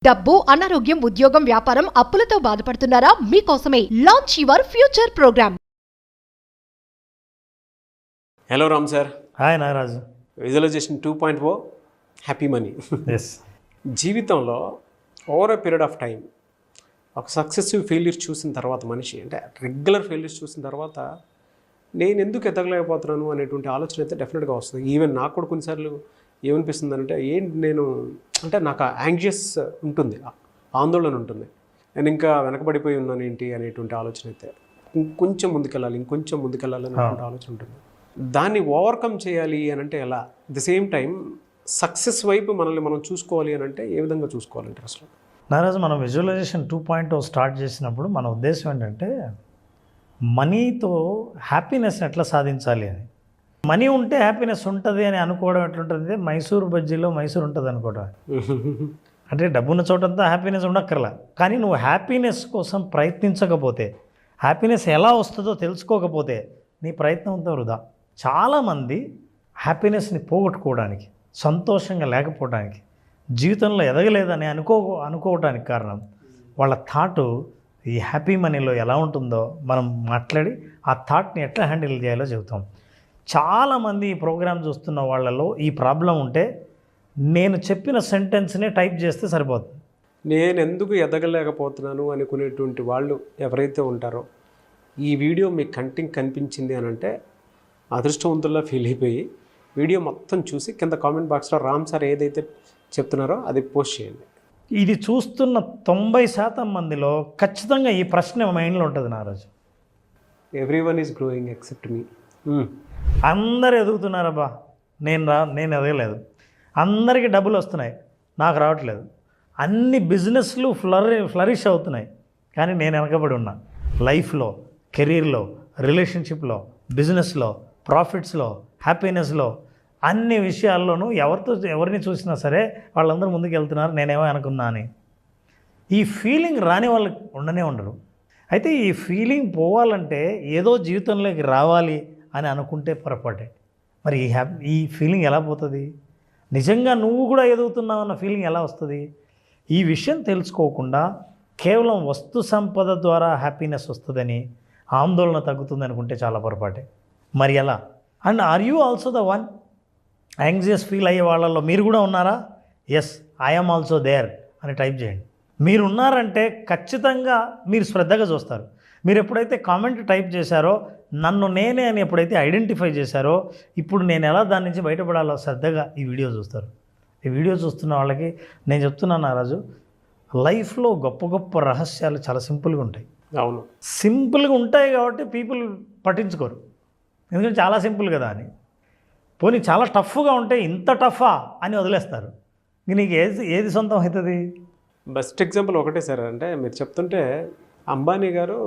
డబ్బు, అనారోగ్యం, ఉద్యోగం, వ్యాపారం, అప్పులతో బాధపడుతున్నారా? మీకోసమే launch your future program. Hello Ram sir. Hi Nagaraju. Visualization 2.0 happy money. Yes. జీవితంలో over a period of time ఒక సక్సెసివ్ ఫెయిల్యూర్స్ చూసిన తర్వాత మనిషి అంటే రెగ్యులర్ ఫెయిల్యూర్స్ చూసిన తర్వాత నేను ఎందుకు ఎదగలేకపోతున్నాను అనేటువంటి ఆలోచన అయితే డెఫినెట్గా వస్తుంది. ఈవెన్ నాకు కూడా కొన్నిసార్లు ఏమనిపిస్తుంది అంటే ఏంటి నేను అంటే నాకు యాంగ్జియస్ ఉంటుంది, ఆందోళన ఉంటుంది, నేను ఇంకా వెనకబడిపోయి ఉన్నాను ఏంటి అనేటువంటి ఆలోచన అయితే ఇంకొంచెం ముందుకెళ్ళాలి అనేటువంటి ఆలోచన ఉంటుంది. దాన్ని ఓవర్కమ్ చేయాలి అని అంటే ఎలా? At the same time success వైపు మనల్ని మనం చూసుకోవాలి అని అంటే ఏ విధంగా చూసుకోవాలంటే అసలు? నారాజు, మనం విజువలైజేషన్ 2.0 స్టార్ట్ చేసినప్పుడు మన ఉద్దేశం ఏంటంటే మనీతో హ్యాపీనెస్ని ఎట్లా సాధించాలి అని. మనీ ఉంటే హ్యాపీనెస్ ఉంటుంది అని అనుకోవడం ఎట్లుంటుంది? మైసూర్ బజ్జీలో మైసూర్ ఉంటుంది అనుకోవడం. అంటే డబ్బున్న చోటంతా హ్యాపీనెస్ ఉండక్కర్లా, కానీ నువ్వు హ్యాపీనెస్ కోసం ప్రయత్నించకపోతే, హ్యాపీనెస్ ఎలా వస్తుందో తెలుసుకోకపోతే నీ ప్రయత్నం అంతా వృధా. చాలామంది హ్యాపీనెస్ని పోగొట్టుకోవడానికి, సంతోషంగా లేకపోవడానికి, జీవితంలో ఎదగలేదని అనుకోవడానికి కారణం వాళ్ళ థాటు ఈ హ్యాపీ మనీలో ఎలా ఉంటుందో మనం మాట్లాడి ఆ థాట్ని ఎట్లా హ్యాండిల్ చేయాలో చెబుతాం. చాలామంది ఈ ప్రోగ్రామ్ చూస్తున్న వాళ్ళలో ఈ ప్రాబ్లం ఉంటే నేను చెప్పిన సెంటెన్స్నే టైప్ చేస్తే సరిపోతుంది. నేను ఎందుకు ఎదగలేకపోతున్నాను అనుకునేటువంటి వాళ్ళు ఎవరైతే ఉంటారో ఈ వీడియో మీ కంటికి కనిపించింది అని అంటే అదృష్టవంతుల్లా ఫీల్ అయిపోయి వీడియో మొత్తం చూసి కింద కామెంట్ బాక్స్లో రామ్ సార్ ఏదైతే చెప్తున్నారో అది పోస్ట్ చేయండి. ఇది చూస్తున్న 90% మందిలో ఖచ్చితంగా ఈ ప్రశ్న మైండ్లో ఉంటుంది నారాజు. ఎవ్రీవన్ ఈజ్ గ్రోయింగ్ ఎక్సెప్ట్ మీ. అందరు ఎదుగుతున్నారబ్బా, నేను ఎదగలేదు. అందరికీ డబ్బులు వస్తున్నాయి, నాకు రావట్లేదు. అన్ని బిజినెస్లు ఫ్లరిష్ అవుతున్నాయి, కానీ నేను వెనకబడి ఉన్నా. లైఫ్లో, కెరీర్లో, రిలేషన్షిప్లో, బిజినెస్లో, ప్రాఫిట్స్లో, హ్యాపీనెస్లో, అన్ని విషయాల్లోనూ ఎవరిని చూసినా సరే వాళ్ళందరూ ముందుకు వెళ్తున్నారు, నేనేమో అనుకున్నా అని. ఈ ఫీలింగ్ రాని వాళ్ళు ఉండనే ఉండరు. అయితే ఈ ఫీలింగ్ పోవాలంటే ఏదో జీవితంలోకి రావాలి అని అనుకుంటే పొరపాటే. మరి ఈ ఫీలింగ్ ఎలా పోతుంది? నిజంగా నువ్వు కూడా ఎదుగుతున్నావు అన్న ఫీలింగ్ ఎలా వస్తుంది? ఈ విషయం తెలుసుకోకుండా కేవలం వస్తు సంపద ద్వారా హ్యాపీనెస్ వస్తుందని, ఆందోళన తగ్గుతుంది అనుకుంటే చాలా పొరపాటే. మరి ఎలా? And are you also the one? Anxious feel అయ్యే వాళ్ళల్లో మీరు కూడా ఉన్నారా? ఎస్, ఐఎమ్ ఆల్సో దేర్ అని టైప్ చేయండి. మీరు ఉన్నారంటే ఖచ్చితంగా మీరు శ్రద్ధగా చూస్తారు. మీరు ఎప్పుడైతే కామెంట్ టైప్ చేశారో, నన్ను నేనే అని ఎప్పుడైతే ఐడెంటిఫై చేశారో, ఇప్పుడు నేను ఎలా దాని నుంచి బయటపడాలో శ్రద్ధగా ఈ వీడియో చూస్తారు. ఈ వీడియో చూస్తున్న వాళ్ళకి నేను చెప్తున్నాను నారాజు, లైఫ్లో గొప్ప గొప్ప రహస్యాలు చాలా సింపుల్గా ఉంటాయి. అవును, సింపుల్గా ఉంటాయి కాబట్టి పీపుల్ పట్టించుకోరు, ఎందుకంటే చాలా సింపుల్ కదా అని. పోనీ చాలా టఫ్గా ఉంటే ఇంత టఫా అని వదిలేస్తారు. నీకు ఏది సొంతం అవుతుంది? బెస్ట్ ఎగ్జాంపుల్ ఒకటే సార్. అంటే మీరు చెప్తుంటే అంబానీ గారు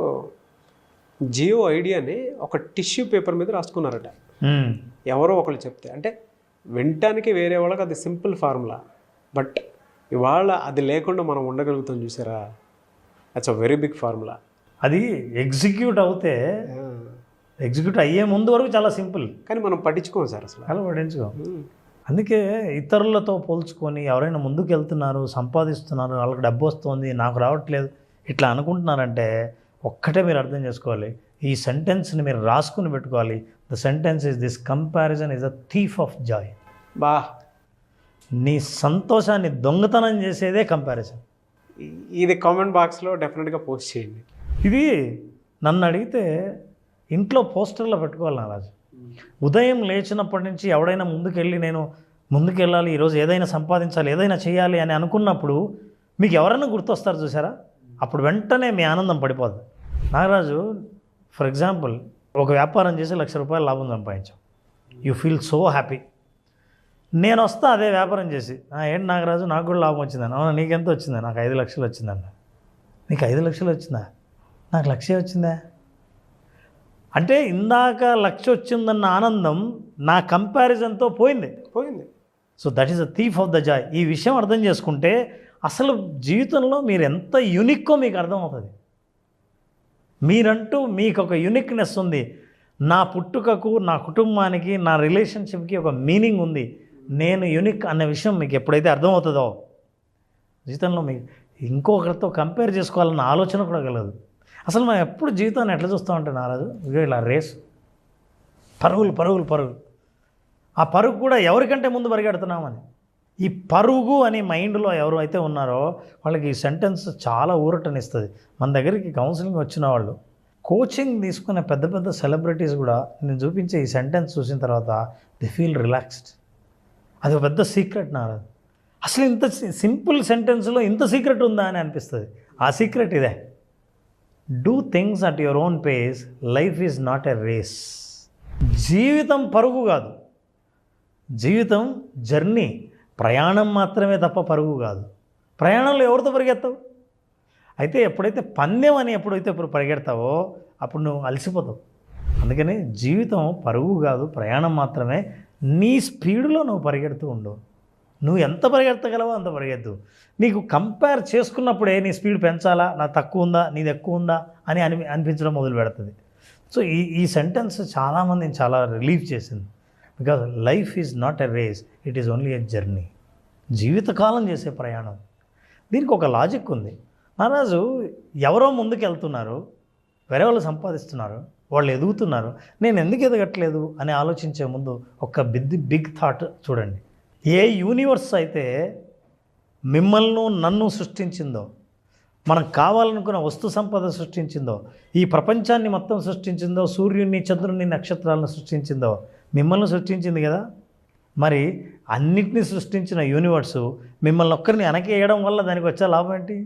జియో ఐడియాని ఒక టిష్యూ పేపర్ మీద రాసుకున్నారట. ఎవరో ఒకళ్ళు చెప్తే, అంటే వినటానికి వేరే వాళ్ళకి అది సింపుల్ ఫార్ములా, బట్ ఇవాళ అది లేకుండా మనం ఉండగలుగుతాం చూసారా? That's a very big formula. అది ఎగ్జిక్యూట్ అయ్యే ముందు వరకు చాలా సింపుల్, కానీ మనం పట్టించుకోం సార్, అసలు అలా పట్టించుకోం. అందుకే ఇతరులతో పోల్చుకొని ఎవరైనా ముందుకు వెళ్తున్నారు, సంపాదిస్తున్నారు, వాళ్ళకి డబ్బు వస్తుంది, నాకు రావట్లేదు, ఇట్లా అనుకుంటున్నారంటే ఒక్కటే మీరు అర్థం చేసుకోవాలి. ఈ సెంటెన్స్ని మీరు రాసుకుని పెట్టుకోవాలి. The sentence is this: comparison is a thief of Joy. బా, నీ సంతోషాన్ని దొంగతనం చేసేదే కంపారిజన్. ఇది కామెంట్ బాక్స్లో డెఫినెట్గా పోస్ట్ చేయండి. ఇది నన్ను అడిగితే ఇంట్లో పోస్టర్లో పెట్టుకోవాలి నారాజు. ఉదయం లేచినప్పటి నుంచి ఎవడైనా నేను ముందుకెళ్ళాలి, ఈరోజు ఏదైనా సంపాదించాలి, ఏదైనా చేయాలి అని అనుకున్నప్పుడు మీకు ఎవరైనా గుర్తొస్తారు చూసారా? అప్పుడు వెంటనే మీ ఆనందం పడిపోద్ది. నాగరాజు, ఫర్ ఎగ్జాంపుల్, ఒక వ్యాపారం చేసి ₹1,00,000 లాభం సంపాదించాం. You feel so happy. నేను వస్తా అదే వ్యాపారం చేసి, ఏంటి నాగరాజు నాకు కూడా లాభం వచ్చిందని. అవునా, నీకెంత వచ్చిందా? నాకు 5,00,000 వచ్చిందన్న. నీకు 5,00,000 వచ్చిందా? నాకు 1,00,000 వచ్చిందా? అంటే ఇందాక 1,00,000 వచ్చిందన్న ఆనందం నా కంపారిజన్తో పోయింది. So that is the thief of the Joy. ఈ విషయం అర్థం చేసుకుంటే అసలు జీవితంలో మీరు ఎంత యూనిక్కో మీకు అర్థమవుతుంది. మీరంటూ మీకు ఒక యూనిక్నెస్ ఉంది. నా పుట్టుకకు, నా కుటుంబానికి, నా రిలేషన్షిప్కి ఒక మీనింగ్ ఉంది. నేను యూనిక్ అనే విషయం మీకు ఎప్పుడైతే అర్థమవుతుందో జీవితంలో మీకు ఇంకొకరితో కంపేర్ చేసుకోవాలన్న ఆలోచన కూడా కలగదు. అసలు మనం ఎప్పుడు జీవితాన్ని ఎట్లా చూస్తామంటే నారాజు, ఇగో ఇలా రేసు, పరుగులు పరుగులు పరుగులు. ఆ పరుగు కూడా ఎవరికంటే ముందు పరిగెడుతున్నామని. ఈ పరుగు అని మైండ్లో ఎవరు అయితే ఉన్నారో వాళ్ళకి ఈ సెంటెన్స్ చాలా ఊరటనిస్తుంది. మన దగ్గరికి కౌన్సిలింగ్ వచ్చిన వాళ్ళు, కోచింగ్ తీసుకునే పెద్ద పెద్ద సెలబ్రిటీస్ కూడా నేను చూపించే ఈ సెంటెన్స్ చూసిన తర్వాత ది ఫీల్ రిలాక్స్డ్. అది ఒక పెద్ద సీక్రెట్ నారాజు. అసలు ఇంత సింపుల్ సెంటెన్స్లో ఇంత సీక్రెట్ ఉందా అని అనిపిస్తుంది. ఆ సీక్రెట్ ఇదే, do things at your own pace, life is not a race. జీవితం పరుగు కాదు, జీవితం జర్నీ, ప్రయాణం మాత్రమే తప్ప పరుగు కాదు. ప్రయాణంలో ఎవరితో పరిగెత్తావు? అయితే ఎప్పుడైతే పందెం అని ఎప్పుడైతే పరిగెడతావో అప్పుడు నువ్వు అలసిపోతావు. అందుకని జీవితం పరుగు కాదు, ప్రయాణం మాత్రమే. నీ స్పీడ్లో నువ్వు పరిగెడుతూ ఉండవు. నువ్వు ఎంత పరిగెత్తగలవో అంత పరిగెత్తు. నీకు కంపేర్ చేసుకున్నప్పుడే నీ స్పీడ్ పెంచాలా, నా తక్కువ ఉందా నీది ఎక్కువ ఉందా అని అనిపించడం మొదలు పెడుతుంది. సో ఈ సెంటెన్స్ చాలామందిని చాలా రిలీఫ్ చేసింది. Because life is not a race, it is only a journey. జీవితకాలం చేసే ప్రయాణం. దీనికి ఒక లాజిక్ ఉంది నారాజు. ఎవరో ముందుకు వెళ్తున్నారు, వేరే వాళ్ళు సంపాదిస్తున్నారు, వాళ్ళు ఎదుగుతున్నారు, నేను ఎందుకు ఎదగట్లేదు అని ఆలోచించే ముందు ఒక బిగ్ థాట్ చూడండి. ఏ యూనివర్స్ అయితే మిమ్మల్ని నన్ను సృష్టించిందో, మనకు కావాలనుకున్న వస్తు సంపద సృష్టించిందో, ఈ ప్రపంచాన్ని మొత్తం సృష్టించిందో, సూర్యుడిని చంద్రుడిని నక్షత్రాలను సృష్టించిందో మిమ్మల్ని సృష్టించింది కదా. మరి అన్నిటినీ సృష్టించిన యూనివర్సు మిమ్మల్ని ఒక్కరిని వెనకేయడం వల్ల దానికి వచ్చే లాభం ఏంటి?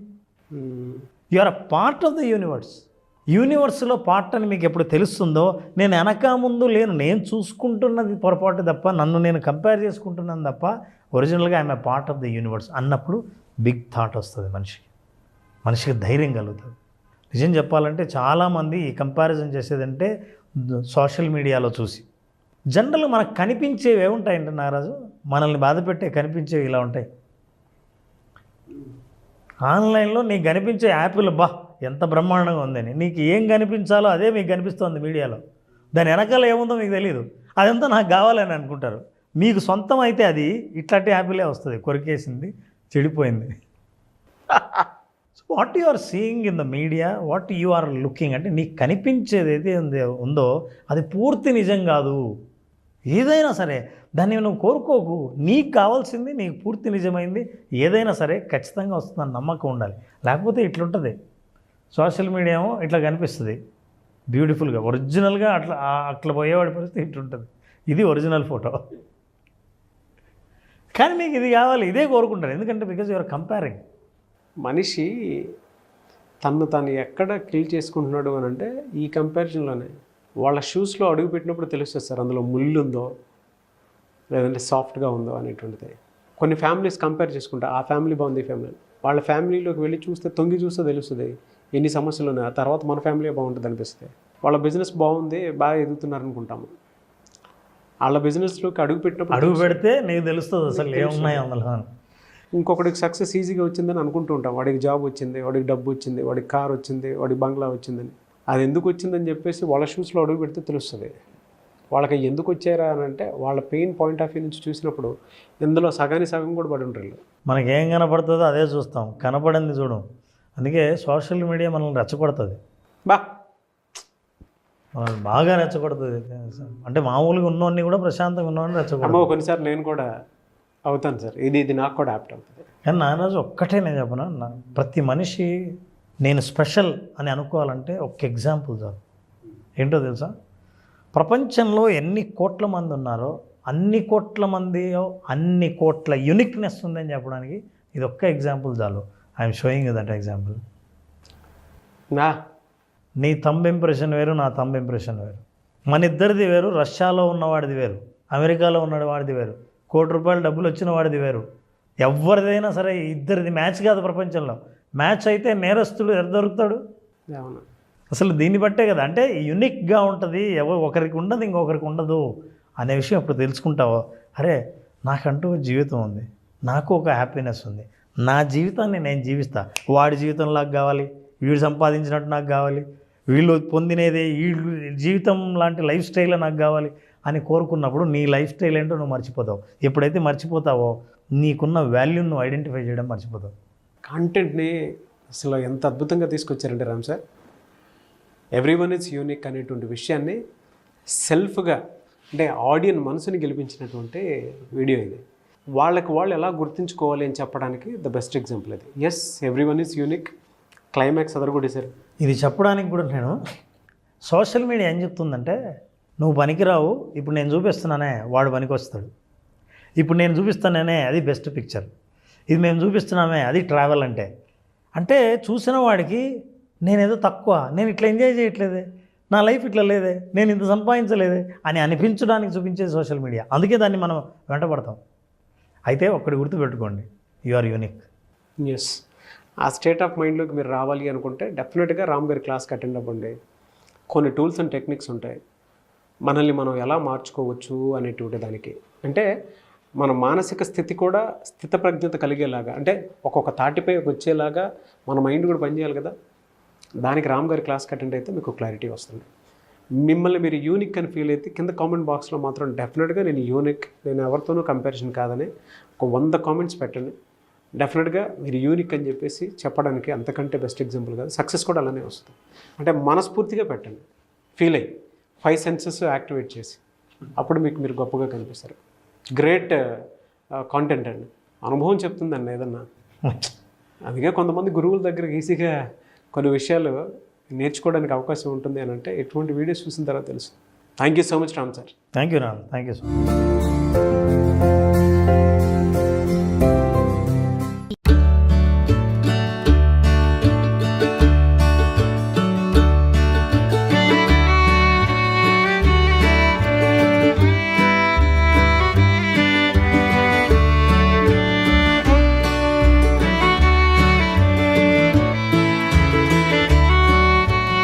You are a part of the universe. యూనివర్స్లో పార్ట్ అని మీకు ఎప్పుడు తెలుస్తుందో, నేను వెనక ముందు లేను, నేను చూసుకుంటున్నది పొరపాటు తప్ప, నన్ను నేను కంపేర్ చేసుకుంటున్నాను తప్ప, ఒరిజినల్గా I'm a part of the universe అన్నప్పుడు బిగ్ థాట్ వస్తుంది మనిషికి ధైర్యం కలుగుతుంది. నిజం చెప్పాలంటే చాలామంది ఈ కంపారిజన్ చేసేదంటే సోషల్ మీడియాలో చూసి. జనరల్గా మనకు కనిపించేవి ఏముంటాయంటే నారాజు, మనల్ని బాధపెట్టే కనిపించేవి ఇలా ఉంటాయి. ఆన్లైన్లో నీకు కనిపించే యాప్లు ఎంత బ్రహ్మాండంగా ఉందని, నీకు ఏం కనిపించాలో అదే మీకు కనిపిస్తుంది మీడియాలో. దాని వెనకాల ఏముందో మీకు తెలియదు. అదంతా నాకు కావాలని అనుకుంటారు. మీకు సొంతం అయితే అది ఇట్లాంటి యాప్లే వస్తుంది, కొరికేసింది, చెడిపోయింది. So what you are seeing in the media, what you are looking అంటే నీకు కనిపించేది ఏదైతే ఉందో అది పూర్తి నిజం కాదు. ఏదైనా సరే దాన్ని నువ్వు కోరుకోకు. నీకు కావాల్సింది నీకు పూర్తి నిజమైంది ఏదైనా సరే ఖచ్చితంగా వస్తుందని నమ్మకం ఉండాలి. లేకపోతే ఇట్లుంటుంది. సోషల్ మీడియా ఏమో ఇట్లా కనిపిస్తుంది బ్యూటిఫుల్గా, ఒరిజినల్గా అట్లా పోయేవాడి పరిస్థితి ఇట్లుంటుంది. ఇది ఒరిజినల్ ఫోటో, కానీ మీకు ఇది కావాలి, ఇదే కోరుకుంటారు. ఎందుకంటే బికాజ్ యూఆర్ కంపేరింగ్. మనిషి తను ఎక్కడ కిల్ చేసుకుంటున్నాడు అని అంటే ఈ కంపారిజన్లోనే. వాళ్ళ షూస్లో అడుగు పెట్టినప్పుడు తెలుస్తుంది సార్, అందులో ముళ్ళు ఉందో లేదంటే సాఫ్ట్గా ఉందో అనేటువంటిది. కొన్ని ఫ్యామిలీస్ కంపేర్ చేసుకుంటా, ఆ ఫ్యామిలీ బాగుంది, ఈ ఫ్యామిలీ, వాళ్ళ ఫ్యామిలీలోకి వెళ్ళి తొంగి చూస్తే తెలుస్తుంది ఎన్ని సమస్యలు ఉన్నాయి. ఆ తర్వాత మన ఫ్యామిలీ బాగుంటుంది అనిపిస్తుంది. వాళ్ళ బిజినెస్ బాగుంది, బాగా ఎదుగుతున్నారు అనుకుంటాము. వాళ్ళ బిజినెస్లోకి అడుగు పెడితే నీకు తెలుస్తుంది అసలు ఏమున్నాయి అందులో. ఇంకొకటికి సక్సెస్ ఈజీగా వచ్చిందని అనుకుంటూ ఉంటాం. వాడికి జాబ్ వచ్చింది, వాడికి డబ్బు వచ్చింది, వాడికి కార్ వచ్చింది, వాడికి బంగ్లా వచ్చిందని. అది ఎందుకు వచ్చిందని చెప్పేసి వాళ్ళ షూస్లో అడుగు పెడితే తెలుస్తుంది. వాళ్ళకి ఎందుకు వచ్చారా అని అంటే వాళ్ళ పెయిన్ పాయింట్ ఆఫ్ వ్యూ నుంచి చూసినప్పుడు ఇందులో సగం కూడా పడి ఉంటారు. మనకి ఏం కనపడుతుందో అదే చూస్తాం, కనపడింది చూడం. అందుకే సోషల్ మీడియా మనల్ని రెచ్చగొడుతుంది, మనల్ని బాగా రెచ్చగొడుతుంది. అంటే మామూలుగా ఉన్నోడిని కూడా ప్రశాంతంగా ఉన్నవాడిని రెచ్చగొడుతుంది. కొన్నిసార్లు నేను కూడా అవుతాను సార్, ఇది నాకు కూడా యాప్ట్ అవుతుంది. కానీ నారాజు ఒక్కటే నేను చెప్పను, ప్రతి మనిషి నేను స్పెషల్ అని అనుకోవాలంటే ఒక ఎగ్జాంపుల్ చాలు. ఏంటో తెలుసా? ప్రపంచంలో ఎన్ని కోట్ల మంది ఉన్నారో అన్ని కోట్ల యూనిక్నెస్ ఉందని చెప్పడానికి ఇది ఒక్క ఎగ్జాంపుల్ చాలు. I'm showing that example. నీ థంబ్ ఇంప్రెషన్ వేరు, నా థంబ్ ఇంప్రెషన్ వేరు, మన ఇద్దరిది వేరు, రష్యాలో ఉన్నవాడిది వేరు, అమెరికాలో ఉన్నవాడిది వేరు, ₹1,00,00,000 డబ్బులు వచ్చిన వాడిది వేరు. ఎవరిదైనా సరే ఇద్దరిది మ్యాచ్ కాదు. ప్రపంచంలో మ్యాచ్ అయితే నేరస్తుడు ఎక్కడ దొరుకుతాడు? అసలు దీన్ని బట్టే కదా. అంటే యూనిక్గా ఉంటుంది, ఒకరికి ఉండదు ఇంకొకరికి ఉండదు అనే విషయం అప్పుడు తెలుసుకుంటావో, అరే నాకంటూ జీవితం ఉంది, నాకు ఒక హ్యాపీనెస్ ఉంది, నా జీవితాన్ని నేను జీవిస్తా, వాడి జీవితంలాగా కావాలి, వీడు సంపాదించినట్టు నాకు కావాలి, వీళ్ళు పొందినేదే వీళ్ళు జీవితం లాంటి లైఫ్ స్టైల్ నాకు కావాలి అని కోరుకున్నప్పుడు నీ లైఫ్ స్టైల్ ఏంటో నువ్వు మర్చిపోతావు. ఎప్పుడైతే మర్చిపోతావో నీకున్న వాల్యూని నువ్వు ఐడెంటిఫై చేయడం మర్చిపోతావు. కాంటెంట్ని అసలు ఎంత అద్భుతంగా తీసుకొచ్చారంటే Ram sir, everyone is unique అనేటువంటి విషయాన్ని సెల్ఫ్గా అంటే ఆడియన్స్ మనసుని గెలిపించినటువంటి వీడియో ఇది. వాళ్ళకి వాళ్ళు ఎలా గుర్తుంచుకోవాలి అని చెప్పడానికి ద బెస్ట్ ఎగ్జాంపుల్ అది. Yes, everyone is unique, climax అదరగొట్టేశారు. ఇది చెప్పడానికి కూడా నేను సోషల్ మీడియా ఏం చెప్తుందంటే, నువ్వు పనికిరావు, ఇప్పుడు నేను చూపిస్తున్నానే వాడు పనికి వస్తాడు, ఇప్పుడు నేను చూపిస్తానే అది బెస్ట్ పిక్చర్, ఇది మేము చూపిస్తున్నామే అది ట్రావెల్ అంటే చూసిన వాడికి నేనేదో తక్కువ, నేను ఇట్లా ఎంజాయ్ చేయట్లేదే, నా లైఫ్ ఇట్లా లేదే, నేను ఇంత సంపాదించలేదే అని అనిపించడానికి చూపించేది సోషల్ మీడియా. అందుకే దాన్ని మనం వెంటపడతాం. అయితే ఒక్కటి గుర్తుపెట్టుకోండి, యు ఆర్ యూనిక్. ఎస్, ఆ స్టేట్ ఆఫ్ మైండ్లోకి మీరు రావాలి అనుకుంటే డెఫినెట్గా రామ్ గారి క్లాస్కి అటెండ్ అవ్వండి. కొన్ని టూల్స్ అండ్ టెక్నిక్స్ ఉంటాయి, మనల్ని మనం ఎలా మార్చుకోవచ్చు అనేటువంటి దానికి. అంటే మన మానసిక స్థితి కూడా స్థితప్రజ్ఞత కలిగేలాగా, అంటే ఒక్కొక్క తాటిపై వచ్చేలాగా మన మైండ్ కూడా పనిచేయాలి కదా. దానికి రామ్ గారి క్లాస్కి అటెండ్ అయితే మీకు క్లారిటీ వస్తుంది. మిమ్మల్ని మీరు యూనిక్ అని ఫీల్ అయితే కింద కామెంట్ బాక్స్లో మాత్రం డెఫినెట్గా నేను యూనిక్, నేను ఎవరితోనూ కంపారిజన్ కాదని ఒక 100 కామెంట్స్ పెట్టండి. డెఫినెట్గా మీరు యూనిక్ అని చెప్పేసి చెప్పడానికి అంతకంటే బెస్ట్ ఎగ్జాంపుల్ కాదు. సక్సెస్ కూడా అలానే వస్తుంది. అంటే మనస్ఫూర్తిగా పెట్టండి, ఫీల్ అయ్యి 5 సెన్సెస్ యాక్టివేట్ చేసి, అప్పుడు మీకు మీరు గొప్పగా కనిపిస్తారు. గ్రేట్ కాంటెంట్ అండి, అనుభవం చెప్తుందండి ఏదన్నా. అందుకే కొంతమంది గురువుల దగ్గర ఈజీగా కొన్ని విషయాలు నేర్చుకోవడానికి అవకాశం ఉంటుంది అని అంటే ఎటువంటి వీడియోస్ చూసిన తర్వాత తెలుసు. Thank you so much Ram sir. Thank you Ram, thank you so much.